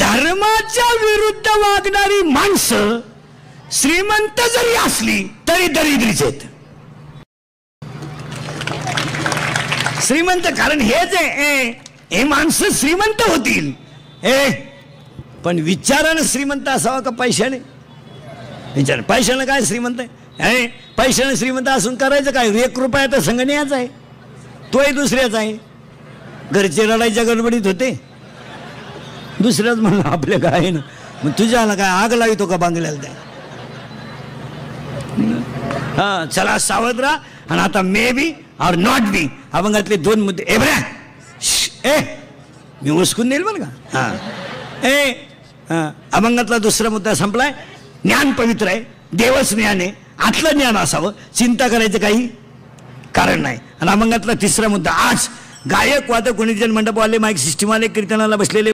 धर्माच्या विरुद्ध वागणारी माणसं श्रीमंत जरी असली तरी दरिद्रीच आहेत. श्रीमंत कारण हेच आहे, हे माणसं श्रीमंत होतील पण विचारानं श्रीमंत असावा का पैशाने? विचार, पैशानं काय श्रीमंत आहे? पैशानं श्रीमंत असून करायचं काय? 1 रुपया तर संगण्याचा आहे, तोही दुसऱ्याचा आहे. घरचे रडायच्या गडबडीत होते, दुसऱ्याच म्हणलं आपल्या काय ना, मग तुझ्याला काय आग लावितो का बांगल्याला? त्या हा चला सावध राहा. आणि आता मे बी और नॉट बी अभंगातले 2 मुद्दे. मी उचकून देईल बरं का. हा अभंगातला दुसरा मुद्दा संपलाय. ज्ञान पवित्र आहे, देवच ज्ञान आहे, आतलं ज्ञान असावं, चिंता करायचं काही कारण नाही. आणि अभंगातला 3रा मुद्दा, आज गायक वादक गुणीजन मंडपवाले माईक सिस्टीमवाले कीर्तनाला बसलेले